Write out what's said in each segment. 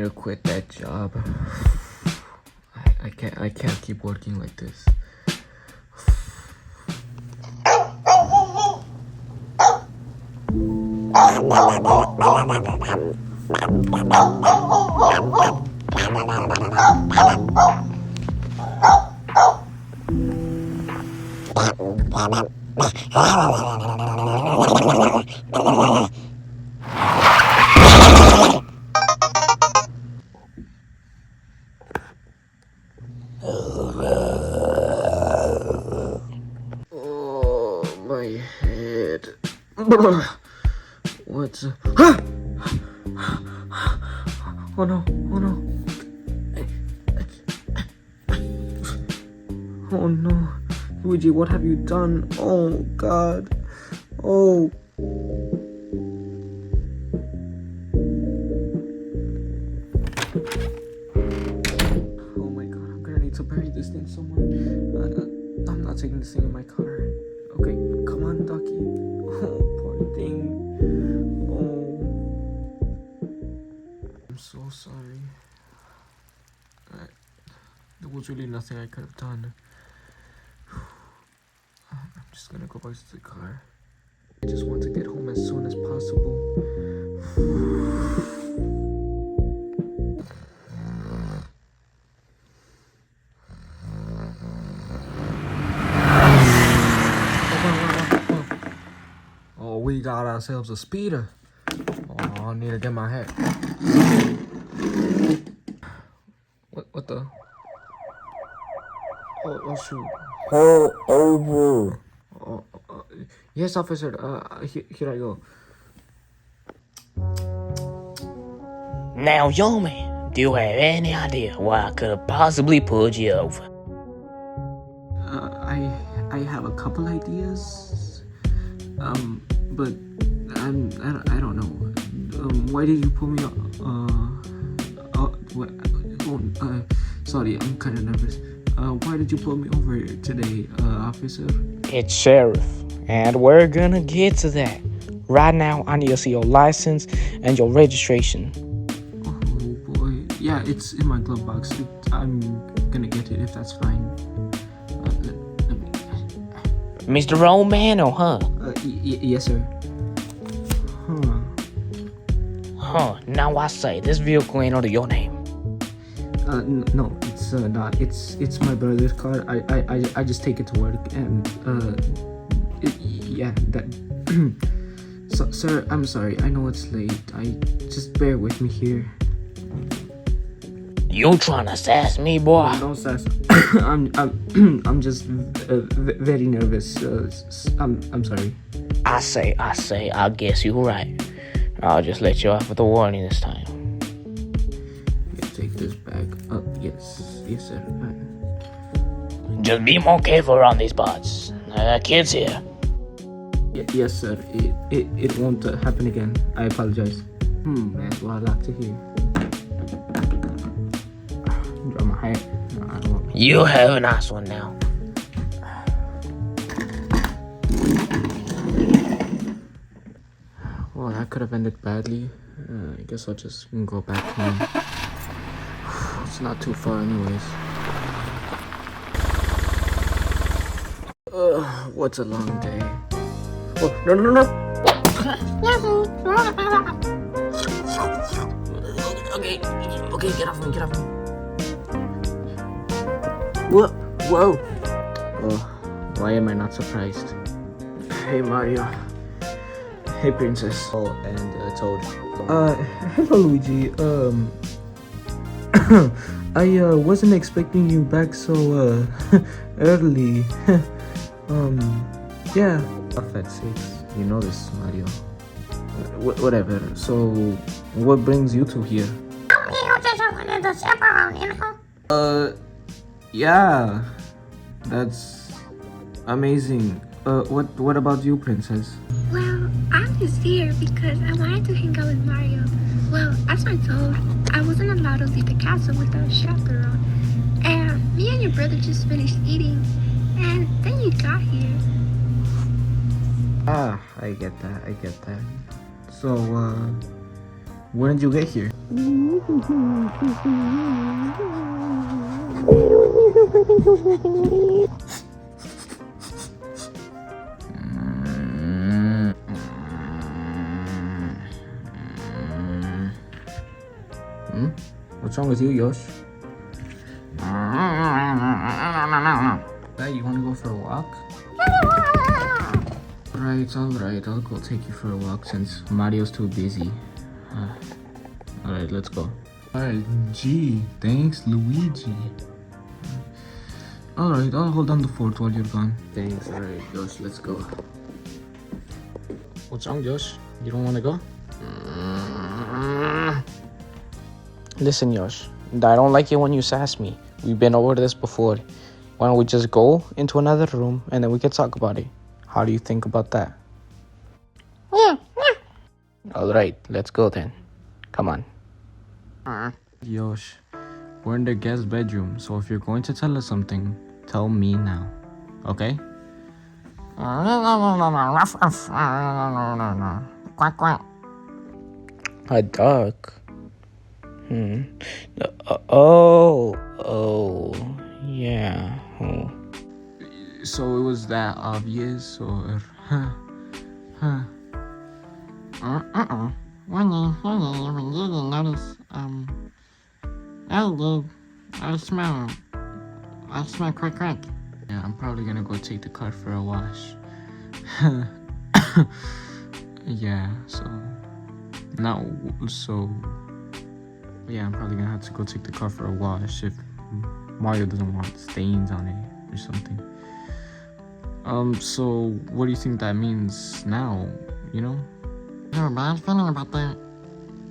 need to quit that job. I can't keep working like this. Oh, my head. What's... Oh no, oh no. Oh no. Luigi, what have you done? Oh god. Oh. Oh my god, I'm gonna need to bury this thing somewhere. I'm not taking this thing in my car. Okay, come on, Ducky. Oh, poor thing. Oh. I'm so sorry. There was really nothing I could have done. I'm just gonna go back to the car. I just want to get home as soon as possible. Oh, we got ourselves a speeder. Oh, I need to get my hat. What the? Oh shoot. Pull over. Yes, officer. Here I go. Now, young man, do you have any idea why I could have possibly pulled you over? I have a couple ideas. But I don't know. Why did you pull me up? Sorry, I'm kind of nervous. Why did you pull me over today, officer? It's sheriff, and we're gonna get to that. Right now, I need to see your license and your registration. Oh boy, yeah, it's in my glove box. I'm gonna get it if that's fine. Let me... Mr. Romano, huh? Yes, sir. Now I say, this vehicle ain't under your name. No, it's not. It's my brother's car. I just take it to work, and yeah, that. So, sir, I'm sorry. I know it's late. Just bear with me here. You trying to sass me, boy? No, don't sass. I'm just very nervous. I'm sorry. I say, I guess you're right. I'll just let you off with a warning this time. Yeah, take this bag up. Yes, sir. Just be more careful around these parts. Kids here. Yes, sir. It won't happen again. I apologize. That's what I like to hear. Drop my hat. You have a nice one now. Well, that could have ended badly. I guess I'll just go back home. It's not too far anyways. What's a long day? Oh, no. Okay, get off me. Whoa. Oh, why am I not surprised? Hey, Mario. Hey, Princess. Oh, and Toad. Hello, Luigi. I wasn't expecting you back so early. Yeah. Off at 6. You know this, Mario. Whatever. So, what brings you two here? Just wanted to shop around, you know? Yeah. That's amazing. What about you, Princess? Well, I'm just here because I wanted to hang out with Mario. Well, as I told, I wasn't allowed to leave the castle without a chaperone. And me and your brother just finished eating, and then you got here. I get that. So, When did you get here? What's wrong with you, Yosh? Hey, you wanna go for a walk? Alright, I'll go take you for a walk since Mario's too busy. Alright, let's go. Alright, gee, thanks, Luigi. Alright, I'll hold on the fort while you're gone. Thanks, alright, Josh, let's go. What's wrong, Josh? You don't wanna go? Listen, Yosh, I don't like it when you sass me. We've been over this before. Why don't we just go into another room and then we can talk about it? How do you think about that? Alright, let's go then. Come on. Yosh, we're in the guest bedroom, so if you're going to tell us something, tell me now. Okay? A duck? Oh, yeah. Oh. So it was that obvious, or When you didn't notice, I did. I smell quick. yeah, I'm probably gonna go take the car for a wash. Yeah, yeah, I'm probably gonna have to go take the car for a wash if Mario doesn't want stains on it or something. So what do you think that means now, you know? I have a bad feeling about that.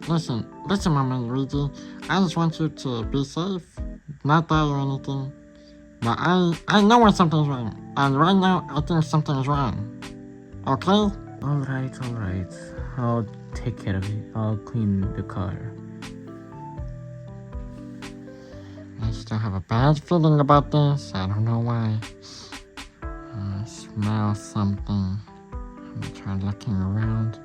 Listen, Mama Luigi. I just want you to be safe. Not die or anything. But I know when something's wrong. And right now, I think something's wrong. Okay? Alright. I'll take care of it. I'll clean the car. I still have a bad feeling about this. I don't know why. I smell something. I'm trying looking around.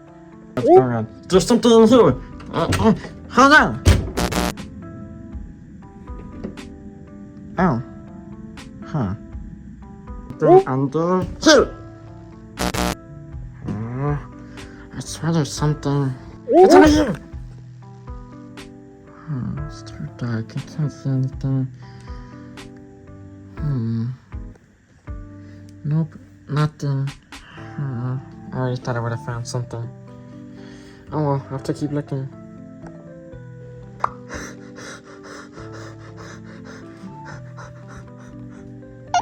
What's going on? There's something in here. Hold on. Oh. Huh. Under here. I swear there's something. It's over here. It's too dark. I can't see anything. Nope. Nothing. I already thought I would have found something. Oh well, I have to keep looking.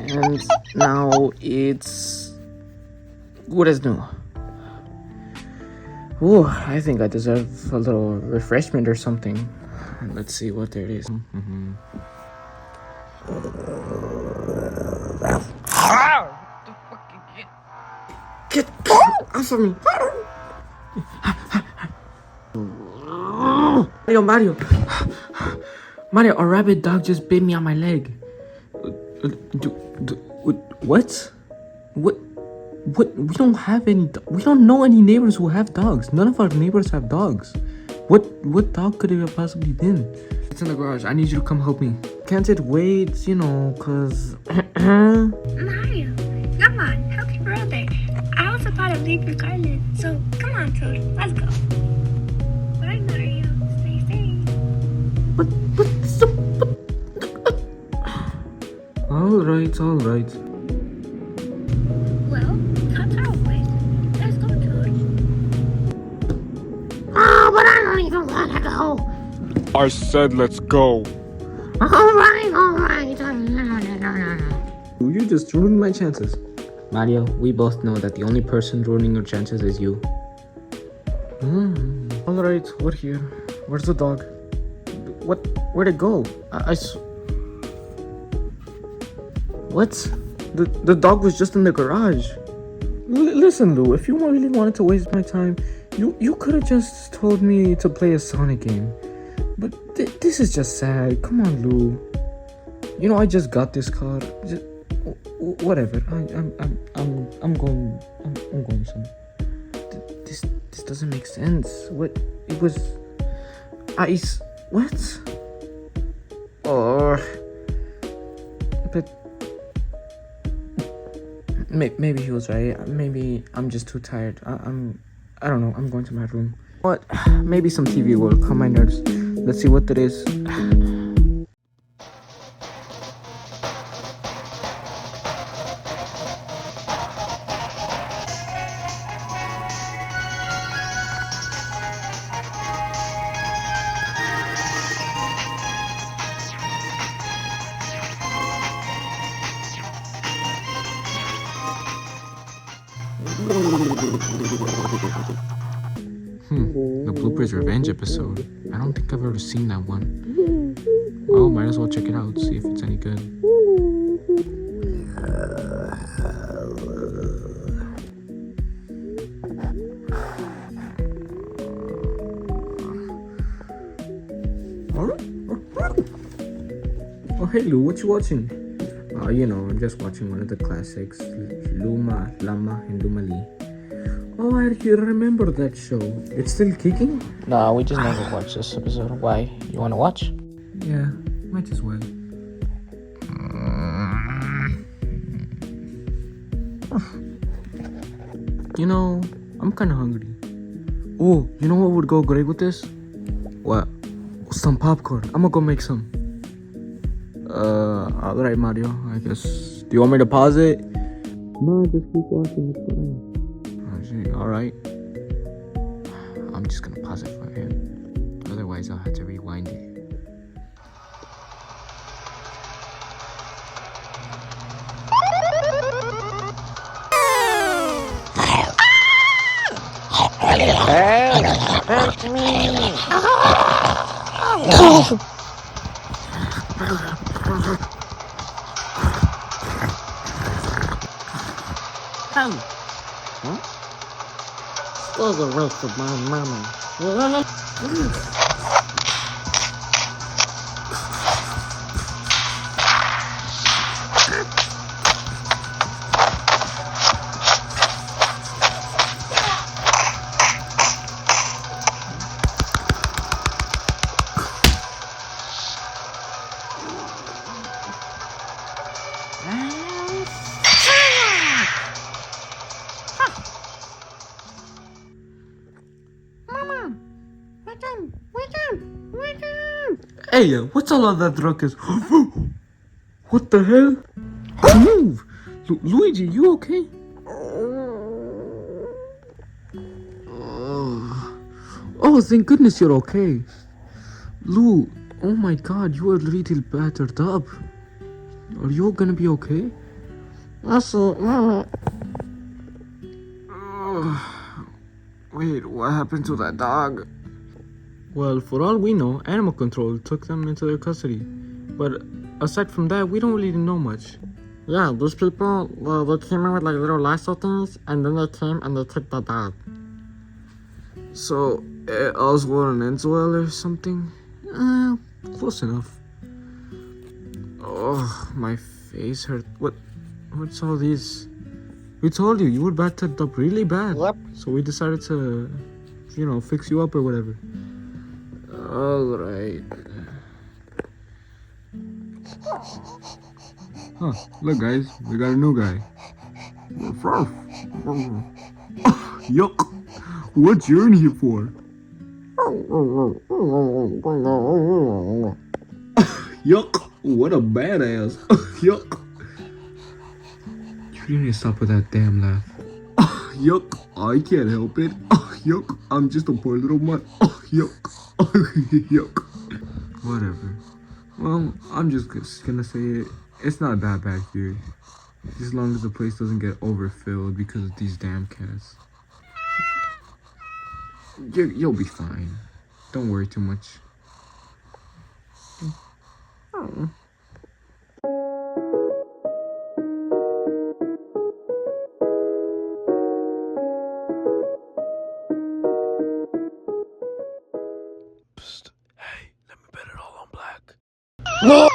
And now it's good as new. Ooh, I think I deserve a little refreshment or something. Let's see what there is. Get off of me! Mario, a rabid dog just bit me on my leg. What? What? We don't have any. We don't know any neighbors who have dogs. None of our neighbors have dogs. What dog could it have possibly been? It's in the garage. I need you to come help me. Can't it wait? You know, cause. Mario, come on, help your brother. I was about to leave regardless, so come on, Toad, let's go. Bye, Mario. Stay safe. Alright. Well, that's our way. Let's go, Toad. Oh, but I don't even want to go. I said let's go. Alright. You just ruined my chances. Mario, we both know that the only person ruining your chances is you. Alright, we're here. Where's the dog? Where'd it go? What? The dog was just in the garage. Listen, Lou, if you really wanted to waste my time, you could have just told me to play a Sonic game. But this is just sad. Come on, Lou. You know I just got this car. Whatever. I'm going somewhere. This doesn't make sense. What it was. Ice. What? Oh. But maybe he was right. Maybe I'm just too tired. I don't know. I'm going to my room. What? Maybe some TV will calm my nerves. Let's see what it is. The Bloopers Revenge episode. I don't think I've ever seen that one. Well, might as well check it out, see if it's any good. Oh, hey Lou, what you watching? I'm just watching one of the classics, Luma, Lama, and Lumali. Oh, I remember that show. It's still kicking? Nah, we just never watched this episode. Why? You wanna watch? Yeah, might as well. I'm kinda hungry. Oh, you know what would go great with this? What? Some popcorn. I'm gonna go make some. Alright, Mario, I guess. Do you want me to pause it? No, just keep watching, it's fine. Alright. I'm just gonna pause it for him. Otherwise, I'll have to rewind it. Hurt me! Hey! Huh? There's a waste of my money. Hey, what's all of that ruckus? What the hell? Move! Luigi, you okay? Oh, thank goodness you're okay. Lou, oh my god, you are really battered up. Are you gonna be okay? Wait, what happened to that dog? Well, for all we know, Animal Control took them into their custody. But aside from that, we don't really know much. Yeah, these people, they came in with like little lasso things, and then they came and they took the dog. So, Oswald and Enswell or something? Close enough. Oh, my face hurt. What's all these? We told you were battered up really bad. Yep. So we decided to, fix you up or whatever. Alright. Huh, look guys, we got a new guy. Yuck! What you in here for? Yuck! What a badass! Yuck! You need to stop with that damn laugh. Yuck! I can't help it. Yuck! I'm just a poor little mutt. Yuck! Yuck! Whatever. Well, I'm just gonna say it. It's not that bad here. As long as the place doesn't get overfilled because of these damn cats. You'll be fine. Don't worry too much. Oh. Psst. Hey, let me bet it all on black. No!